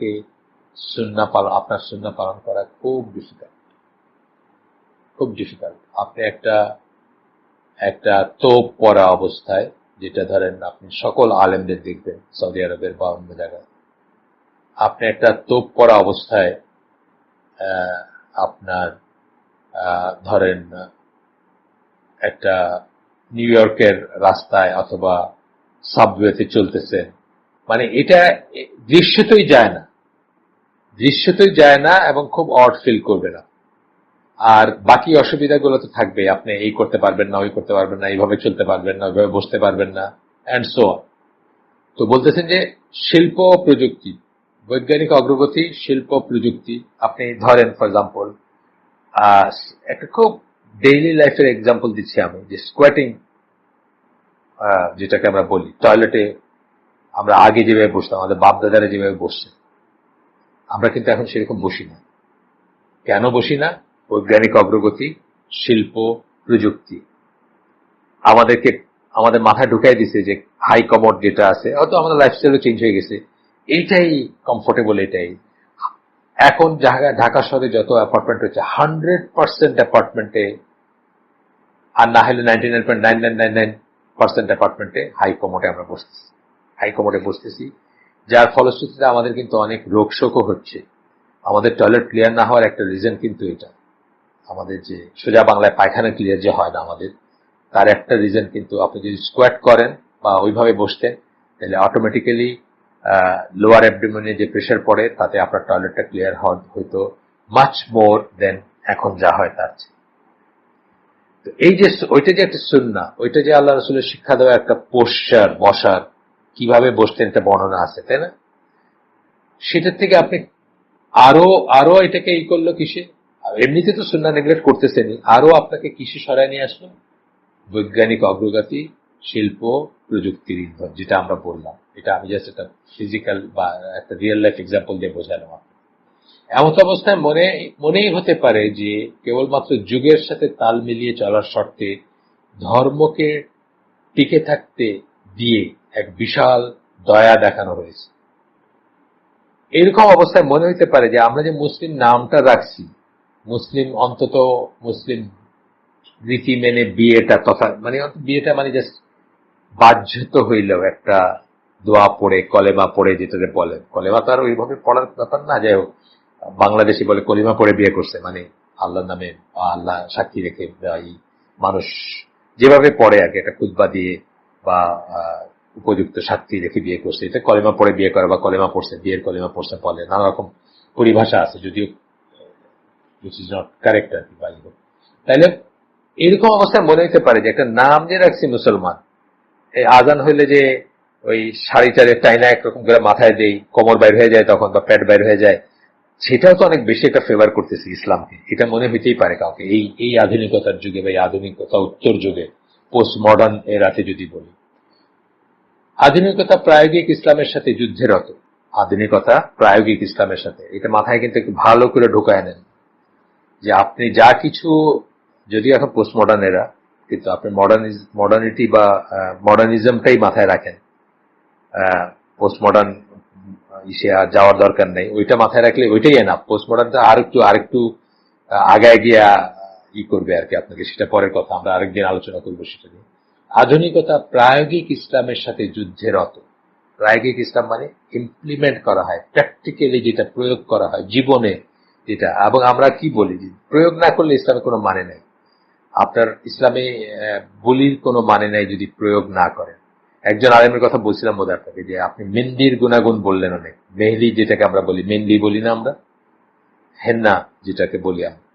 সুন্নাহ পালন করা খুব ডিফিকাল্ট। আপনি একটা তোপ পরা অবস্থায়, যেটা ধরেন আপনি সকল আলেমদের দেখবেন সৌদি আরবের বা অন্য জায়গায়, আপনি একটা তোপ পরা অবস্থায় আপনার ধরেন একটা নিউ ইয়র্কের রাস্তায় অথবা সাবওয়েতে চলতেছেন, মানে এটা দৃশ্যতই যায় না, এবং খুব অড ফিল করবে না। আর বাকি অসুবিধাগুলো তো থাকবে, আপনি এই করতে পারবেন না, ওই করতে পারবেন না, এইভাবে চলতে পারবেন না, ওইভাবে বসতে পারবেন না, অ্যান্ড সো অন। তো বলতেছেন যে শিল্প প্রযুক্তি, বৈজ্ঞানিক অগ্রগতি, শিল্প প্রযুক্তি, আপনি ধরেন ফর এক্সাম্পল একটা খুব ডেইলি লাইফের এক্সাম্পল দিচ্ছি আমি, যে স্কোয়াটিং যেটাকে আমরা বলি, টয়লেটে আমরা আগে যেভাবে বসতাম, আমাদের বাপ দাদারা যেভাবে বসছে, আমরা কিন্তু এখন সেরকম বসি না। কেন বসি না? বৈজ্ঞানিক অগ্রগতি, শিল্প, প্রযুক্তি আমাদেরকে আমাদের মাথায় ঢুকাই দিছে যে হাই কমোড যেটা আছে, হয়তো আমাদের লাইফস্টাইলও চেঞ্জ হয়ে গেছে, এইটাই কমফোর্টেবল। এটাই এখন ঢাকা শহরে যত অ্যাপার্টমেন্ট হচ্ছে, 100% অ্যাপার্টমেন্টে, আর না হলে 99.9999% অ্যাপার্টমেন্টে হাই কমোডে আমরা বসতেছি, হাই কমোডে বসতেছি, যার ফলশ্রুতিতে আমাদের কিন্তু অনেক রোগ শোকও হচ্ছে। আমাদের টয়লেট ক্লিয়ার না হওয়ার একটা রিজন কিন্তু এটা, আমাদের যে সোজা বাংলায় পায়খানা ক্লিয়ার যে হয় না আমাদের, তার একটা রিজন কিন্তু, আপনি যদি স্কোয়াট করেন বা ওইভাবে বসতেন, তাহলে অটোমেটিক্যালি লোয়ার অ্যাবডোমেনে যে প্রেশার পড়ে, তাতে আপনার টয়লেটটা ক্লিয়ার হয়তো মাচ মোর দেন এখন যা হয় তার চেয়ে। তো এই যে ওইটা যে একটা সুন্নাহ, ওইটা যে আল্লাহ রাসূলের শিক্ষা দেওয়া একটা পোশ্চার, বসার, কিভাবে বসতেন একটা বর্ণনা আছে, তাই না? সেটার থেকে আপনি আরো আরো এটাকে করলো কিসে? এমনিতে তো সুন্নাহ নেগলেক্ট করতেছেনই, আরো আপনাকে কিসে সরায় নিয়ে আসলো? বৈজ্ঞানিক অগ্রগতি, শিল্প, প্রযুক্তির ইন্ধন, যেটা আমরা বললাম। এটা আমি জাস্ট একটা ফিজিক্যাল বা একটা রিয়েল লাইফ এক্সাম্পল দিয়ে বোঝালাম। এমত অবস্থায় মনেই হতে পারে যে কেবলমাত্র যুগের সাথে তাল মিলিয়ে চলার শর্তে ধর্মকে টিকে থাকতে দিয়ে এক বিশাল দয়া দেখানো হয়েছে। এরকম অবস্থায় মনে হতে পারে যে আমরা যে মুসলিম নামটা রাখছি, মুসলিম, অন্তত মুসলিম রীতি মেনে বিয়েটা, তথা মানে বিয়েটা মানে জাস্ট বাধ্যত হইলেও একটা দোয়া পড়ে, কলেমা পড়ে, যেটাকে বলে, কলেমা তো আর ওইভাবে পড়ার ব্যাপার না, যাই হোক, বাংলাদেশি বলে কলিমা পড়ে বিয়ে করছে, মানে আল্লাহর নামে, আল্লাহ সাক্ষী রেখে, এই মানুষ যেভাবে পড়ে আর কি, একটা খুতবা দিয়ে বা উপযুক্ত সাক্ষী রেখে বিয়ে করছে, এটা কলেমা পড়ে বিয়ে করা বা কলেমা পড়ছে, বিয়ের কলেমা পড়ছে বলে, নানা রকম পরিভাষা আছে, যদিও which is not correct আর কি, বাই হোক। তাইলে এরকম অবস্থায় মনে হতে পারে যে একটা নাম যে রাখছি মুসলমান, এই আজান হইলে যে ওই শাড়ি টাড়ে টাইনা একরকম করে মাথায় দেই, কোমর বাইর হয়ে যায় তখন, বা পেট বাইর হয়ে যায়, সেটাও তো অনেক বেশি একটা ফেভার করতেছে ইসলামকে, এটা মনে হইতেই পারে কাউকে, এই আধুনিকতার যুগে বা এই আধুনিকতা উত্তর যুগে, পোস্ট মডার্ন এরাতে যদি বলি। আধুনিকতা প্রায়োগিক ইসলামের সাথে যুদ্ধেরত, আধুনিকতা প্রায়োগিক ইসলামের সাথে, এটা মাথায় কিন্তু একটু ভালো করে ঢোকায় নেন, যে আপনি যা কিছু, যদিও এখন পোস্ট মডার্ন এরা, কিন্তু আপনি মডার্নিটি বা মডার্নিজমটাই মাথায় রাখেন, পোস্ট মডার্ন ইসে আর যাওয়ার দরকার নেই, ওইটা মাথায় রাখলে ওইটাই এনাফ। পোস্ট মডার্নটা আরেকটু আগায় গিয়া করবে আর কি আপনাকে, সেটা পরের কথা, আমরা আরেকদিন আলোচনা করবো সেটা নিয়ে। আধুনিকতা প্রায়োগিক ইসলামের সাথে যুদ্ধেরত। প্রায়োগিক ইসলাম মানে ইমপ্লিমেন্ট করা হয়, প্র্যাকটিক্যালি যেটা প্রয়োগ করা হয় জীবনে, যেটা, এবং আমরা কি বলি, প্রয়োগ না করলে ইসলামে কোনো মানে নেই। আপনার ইসলামে বলির কোনো মানে নাই যদি প্রয়োগ না করেন। একজন আলেমের কথা বলছিলাম বোধ আপনাকে, যে আপনি মেহেন্দির গুণাগুণ বললেন অনেক, মেহেদি যেটাকে আমরা বলি, মেহেন্দি বলি না আমরা, হেন্না যেটাকে বলি আমরা,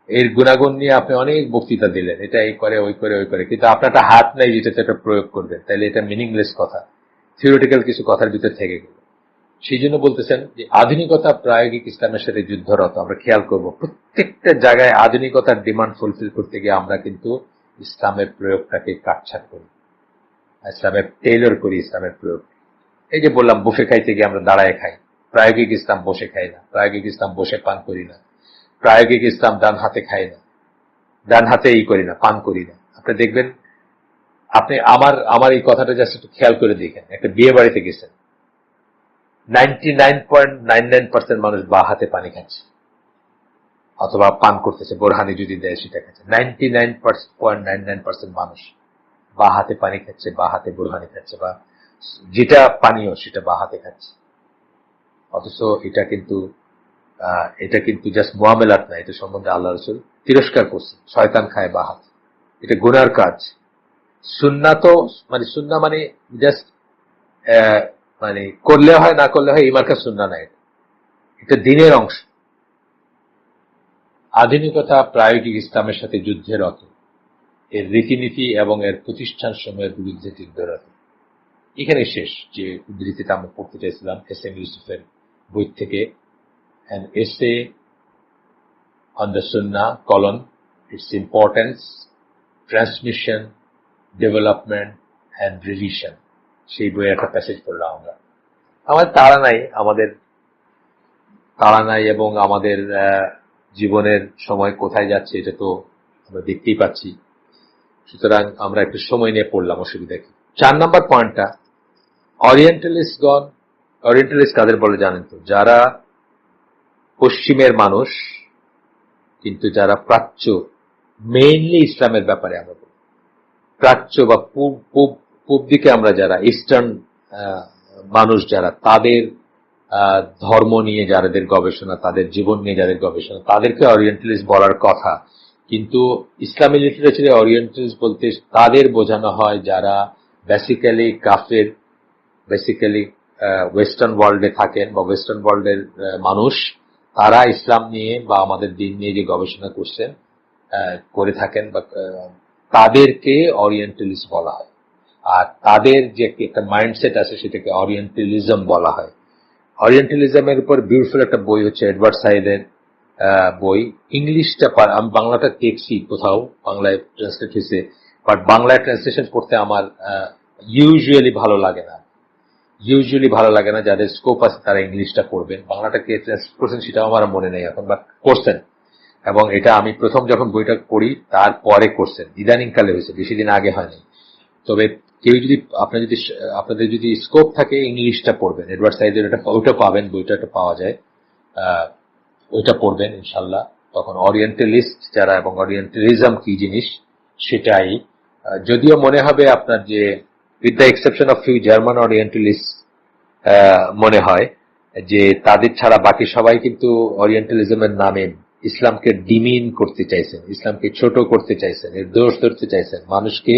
এর গুণাগুণ নিয়ে আপনি অনেক বক্তৃতা দিলেন, এটা এই করে, ওই করে, ওই করে, কিন্তু আপনার একটা হাত নাই যেটাতে একটা প্রয়োগ করবেন, তাহলে এটা মিনিংলেস কথা, থিওরিটিক্যাল কিছু কথার ভিতর থেকে গেল। সেই জন্য বলতেছেন যে আধুনিকতা প্রায়োগিক ইসলামের সাথে যুদ্ধরত। আমরা খেয়াল করব, প্রত্যেকটা জায়গায় আধুনিকতার ডিমান্ড ফুলফিল করতে গিয়ে আমরা কিন্তু ইসলামের প্রয়োগটাকে কাটছাট করি, ইসলামের টেইলর করি ইসলামের প্রয়োগ। এই যে বললাম, বুফে খাইতে গিয়ে আমরা দাঁড়ায় খাই, প্রায়োগিক ইসলাম বসে খাই না, প্রায়োগিক ইসলাম বসে পান করি না, প্রায়োগিক ইসলাম ডান হাতে খাই না, ডান হাতে করি না, পান করি না। আপনি দেখবেন, আপনি আমার এই কথাটা জাস্ট একটু খেয়াল করে দেখেন, একটা বিয়ে বাড়িতে গেছেন, 99.99% মানুষ বা হাতে পানি খাচ্ছে অথবা পান করতেছে, বোরহানি যদি দেয় সেটা খাচ্ছে। 99.99% মানুষ বা হাতে পানি খাচ্ছে, বা হাতে বোরহানি খাচ্ছে, বা যেটা পানীয় সেটা বা হাতে খাচ্ছে। অথচ এটা কিন্তু জাস্ট মুআমেলাত না, এটা সম্বন্ধে আল্লাহ রাসূল তিরস্কার করছেন। শয়তান খায় বা হাত, এটা গুনার কাজ। সুন্নাহ তো মানে সুন্নাহ মানে জাস্ট মানে করলে হয়, না করলে হয়, এই মার্কা সুন্নাহ না, এটা দিনের অংশ। আধুনিকতা প্রায়োগিক ইসলামের সাথে যুদ্ধেরত, এর রীতিনীতি এবং এর প্রতিষ্ঠান সমূহের বিরুদ্ধে যুদ্ধরত। এখানে শেষ যে উদ্ধৃতিটা আমরা পড়তে চাইছিলাম এস এম ইউসুফের বই থেকে, an essay on the Sunnah : its importance, transmission, development and revision. সেই বইয়ের একটা প্যাসেজ পড়লাম আমরা। আমাদের তাড়া নাই এবং আমাদের জীবনের সময় কোথায় যাচ্ছে এটা তো আমরা দেখতেই পাচ্ছি। সুতরাং আমরা একটু সময় নিয়ে পড়লাম, অসুবিধা কি। 4 নম্বর পয়েন্টটা, ওরিয়েন্টালিস্ট কাদের বলে জানেন তো? যারা পশ্চিমের মানুষ কিন্তু যারা প্রাচ্য, মেইনলি ইসলামের ব্যাপারে আমরা বলি, প্রাচ্য বা পূব দিকে আমরা যারা ইস্টার্ন মানুষ, যারা তাদের ধর্ম নিয়ে যাদের গবেষণা, তাদের জীবন নিয়ে যাদের গবেষণা, তাদেরকে ওরিয়েন্টালিস্ট বলার কথা। কিন্তু ইসলামী লিটারেচারে ওরিয়েন্টালিস্ট বলতে তাদের বোঝানো হয় যারা বেসিক্যালি কাফের, বেসিক্যালি ওয়েস্টার্ন ওয়ার্ল্ডে থাকেন বা ওয়েস্টার্ন ওয়ার্ল্ডের মানুষ, তারা ইসলাম নিয়ে বা আমাদের দিন নিয়ে যে গবেষণা করে থাকেন বা তাদেরকে ওরিয়েন্টালিস্ট বলা হয়। আর তাদের যে একটা মাইন্ডসেট আছে সেটাকে ওরিয়েন্টালিজম বলা হয়। ওরিয়েন্টালিজমের উপর বিউটিফুল একটা বই হচ্ছে এডওয়ার্ড সাইদের বই। ইংলিশটা আমি বাংলাটা দেখছি, কোথাও বাংলায় ট্রান্সলেট হয়েছে, বাট বাংলায় ট্রান্সলেশন করতে আমার ইউজুয়ালি ভালো লাগে না। যাদের স্কোপ আছে তারা ইংলিশটা করবেন, বাংলাটা কে ট্রান্সলেট করছেন সেটাও আমার মনে নেই এখন, বাট করছেন। এবং এটা আমি প্রথম যখন বইটা পড়ি তারপরে করছেন, ইদানিংকালে হয়েছে, বেশি দিন আগে হয়নি। তবে কেউ যদি আপনাদের যদি স্কোপ থাকে ইংলিশটা পড়বেন, এডওয়ার্ড সাইদের ওইটা পাবেন, বইটা পাওয়া যায়, ওইটা পড়বেন ইনশাল্লাহ। তখন ওরিয়েন্টালিস্ট যারা এবং ওরিয়েন্টালিজম কি জিনিস সেটাই, যদিও মনে হবে আপনার যে with the exception of few German orientalist, মনে হয় যে তাদের ছাড়া বাকি সবাই কিন্তু ওরিয়েন্টালিজমের নামে ইসলামকে ডিমিন করতে চাইছেন, ইসলামকে ছোট করতে চাইছেন, এর দোষ ধরতে চাইছেন, মানুষকে,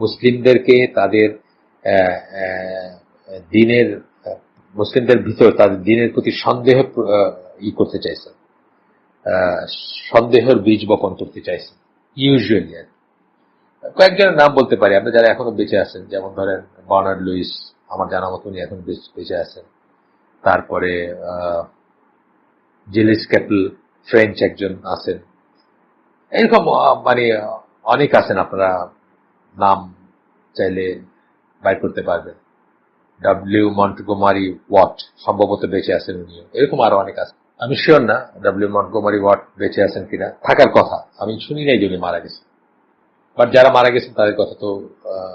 মুসলিমদেরকে তাদের মুসলিমদের ভিতর তাদের দিনের প্রতি করতে চাইছেন, সন্দেহের বীজ বপন করতে চাইছেন ইউজুয়ালি। কয়েকজনের নাম বলতে পারি আমরা যারা এখনো বেঁচে আছেন, যেমন ধরেন বার্নার্ড লুইস, আমার জানা মতো উনি এখন বেঁচে আছেন। তারপরে জিলিস ক্যাপেল, ফ্রেঞ্চ একজন আছেন, এরকম মানে অনেক আছেন, আপনারা নাম চাইলে বাইর করতে পারবেন। ডাব্লিউ মন্টগোমারি ওয়াট সম্ভবত বেঁচে আছেন উনিও, এরকম আরো অনেক আছে, আমি শিওর না ডাব্লিউ মন্টগোমারি ওয়াট বেঁচে আছেন কিনা, থাকার কথা, আমি শুনি নাই যে উনি মারা গেছেন। বাট যারা মারা গেছেন তাদের কথা তো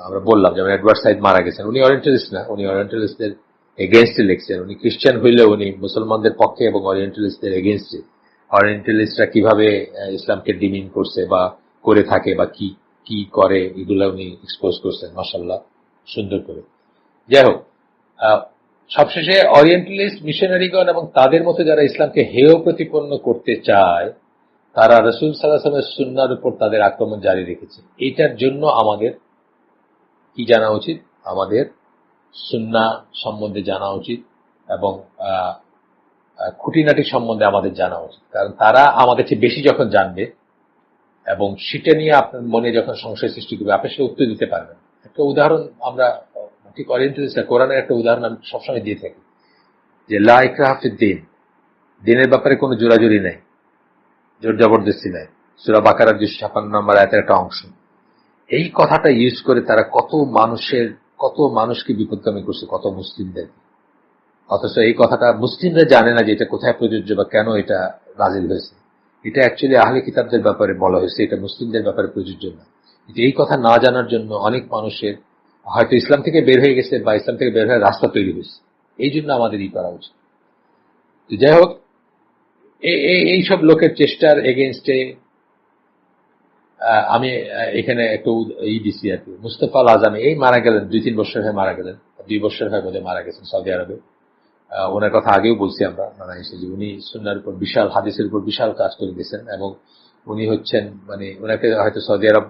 আমরা বললাম, যেমন এডওয়ার্ড সাইদ মারা গেছেন, উনি ওরিয়েন্টালিস্ট না, উনি ওরিয়েন্টালিস্টদের এগেনস্টে লিখছেন, উনি খ্রিস্টান হইলেও উনি মুসলমানদের পক্ষে এবং ওরিয়েন্টালিস্টদের এগেনস্টে, ওরিয়েন্টালিস্টরা কিভাবে ইসলামকে ডিমিন করছে বা করে থাকে বা কি করে এগুলো উনি এক্সপোজ করছেন মাশাআল্লাহ সুন্দর করে। যাই হোক, সবশেষে ওরিয়েন্টালিস্ট মিশনারিগণ এবং তাদের মতো যারা ইসলামকে হেয় প্রতিপন্ন করতে চায়, তারা রাসূল সাল্লাল্লাহু আলাইহি ওয়াসাল্লামের সুন্নাহর উপর তাদের আক্রমণ জারি রেখেছে। এটার জন্য আমাদের কি জানা উচিত? আমাদের সুন্নাহ সম্বন্ধে জানা উচিত এবং খুঁটিনাটি সম্বন্ধে আমাদের জানা উচিত, কারণ তারা আমাদের চেয়ে বেশি যখন জানবে এবং সেটা নিয়ে আপনার মনে যখন সংশয় সৃষ্টি করবে, আপনি সেটা উত্তর দিতে পারবেন। একটা উদাহরণ আমরা ঠিক ওরিয়েন্টালিস্ট কোরআনের একটা উদাহরণ আমি সবসময় দিয়ে থাকি, যে লা ইকরাহা ফিদ্দীন, দিনের ব্যাপারে কোনো জোরাজুরি নাই, জোর জবরদস্তি নাই। সূরা বাকারার 256 নম্বর আয়াতের একটা অংশ। এই কথাটা ইউজ করে তারা কত মানুষকে বিপদগামী করছে, কত মুসলিমদের। অথচ এই কথাটা মুসলিমরা জানে না যে এটা কোথায় প্রযোজ্য বা কেন এটা নাজিল হয়েছে। এটা অ্যাকচুয়ালি আহলে কিতাবদের ব্যাপারে বলা হয়েছে, এটা মুসলিমদের ব্যাপারে প্রযোজ্য না। কিন্তু এই কথা না জানার জন্য অনেক মানুষের হয়তো ইসলাম থেকে বের হয়ে গেছে বা ইসলাম থেকে বের হয়ে রাস্তা তৈরি হয়েছে। এই জন্য আমাদের করা উচিত। যাই হোক, এইসব লোকের চেষ্টার এগেইনস্টে আমি এখানে একটু দিচ্ছি আর কি। মুস্তাফা আল আজমি এই মারা গেলেন, 2-3 বছর হয়ে মারা গেলেন, 2 বছর হয়ে বোধহয় মারা গেছেন সৌদি আরবে। ওনার কথা আগেও বলছি আমরা নানা হিসেবে, উনি সুন্নাহর উপর বিশাল, হাদিসের উপর বিশাল কাজ করে গেছেন এবং উনি হচ্ছেন মানে ওনাকে হয়তো সৌদি আরব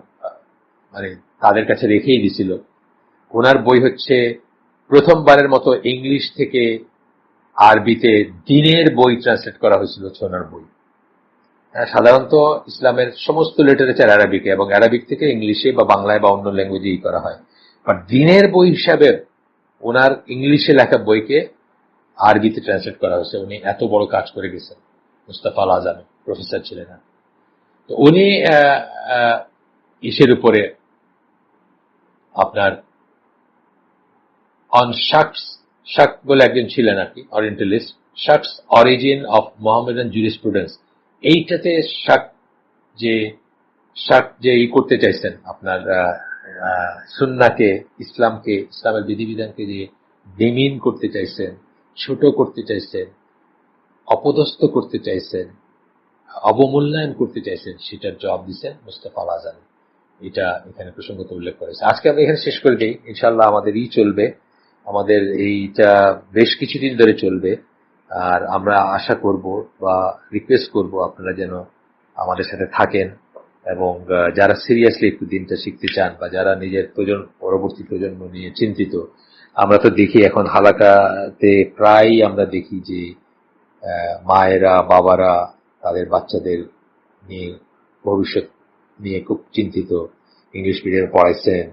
মানে তাদের কাছে রেখেই দিছিল। ওনার বই হচ্ছে প্রথমবারের মতো ইংলিশ থেকে আরবিতে দ্বীনের বই ট্রান্সলেট করা হয়েছিল, ওনার বই। সাধারণত ইসলামের সমস্ত লিটারেচার আরবিকে এবং আরবিক থেকে ইংলিশে বা বাংলায় বা অন্য ল্যাঙ্গুয়েজেই করা হয়, বাট দ্বীনের বই হিসাবে ওনার ইংলিশে লেখা বইকে আরবিতে ট্রান্সলেট করা হয়েছে। উনি এত বড় কাজ করে গেছেন। মুস্তাফা আল আজমি প্রফেসর ছিলেন। তো উনি ইসের উপরে আপনার অন শাক বলে একজন ছিলেন আর কি, অরিয়েন্টালিস্ট, শাকস অরিজিন অফ মোহামেডান জুরিসপ্রুডেন্স, এইটাতে যে শাক যে করতে চাইছেন আপনার সুন্নাকে, ইসলামের বিধিবিধানকে যে ডিমিন করতে চাইছেন, ছোট করতে চাইছেন, অপদস্থ করতে চাইছেন, অবমূল্যায়ন করতে চাইছেন, সেটার জবাব দিচ্ছেন মুস্তাফা আল আজানি। এটা এখানে প্রসঙ্গত উল্লেখ করেছে। আজকে আমি এখানে শেষ করে দিই। ইনশাআল্লাহ আমাদের চলবে, আমাদের এইটা বেশ কিছুদিন ধরে চলবে। আর আমরা আশা করব বা রিকোয়েস্ট করব আপনারা যেন আমাদের সাথে থাকেন, এবং যারা সিরিয়াসলি একটু দিনটা শিখতে চান বা যারা নিজের পরবর্তী প্রজন্ম নিয়ে চিন্তিত। আমরা তো দেখি এখন হালাকাতে প্রায় আমরা দেখি যে মায়েরা, বাবারা তাদের বাচ্চাদের নিয়ে, ভবিষ্যৎ নিয়ে খুব চিন্তিত। ইংলিশ মিডিয়ামে পড়াইছেন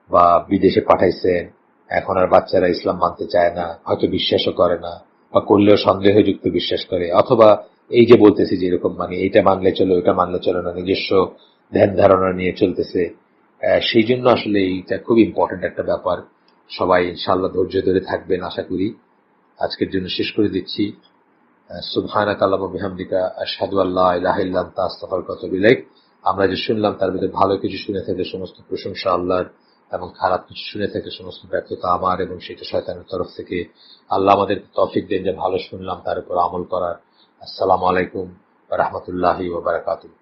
বা বিদেশে পাঠাইছেন, এখন আর বাচ্চারা ইসলাম মানতে চায় না, হয়তো বিশ্বাসও করে না, বা করলেও সন্দেহযুক্ত বিশ্বাস করে, অথবা এই যে বলতেছি যে এরকম মানে এইটা মানলে চলো, ওইটা মানলে চলো না, নিজস্ব ধ্যান ধারণা নিয়ে চলতেছে। সেই জন্য আসলে এইটা খুব ইম্পর্টেন্ট একটা ব্যাপার। সবাই ইনশাআল্লাহ ধৈর্য ধরে থাকবেন আশা করি। আজকের জন্য শেষ করে দিচ্ছি। সুবহানাকা আল্লাহুম্মা বিহামদিকা আশহাদু আল্লা ইলাহা ইল্লা আনতা আস্তাগফিরুকা ওয়া আতুবু ইলাইক। আমরা যে শুনলাম তার ভিতরে ভালো কিছু শুনে থাকলে সমস্ত প্রশংসা আল্লাহর, এবং খারাপ কিছু শুনে থাকলে সমস্ত ব্যর্থতা আমার, এবং সেটা শয়তানের তরফ থেকে। আল্লাহ আমাদের তৌফিক দেন যে ভালো শুনলাম তার উপর আমল করার। আসসালামু আলাইকুম ওয়া রাহমাতুল্লাহি ওয়া বারাকাতুহু।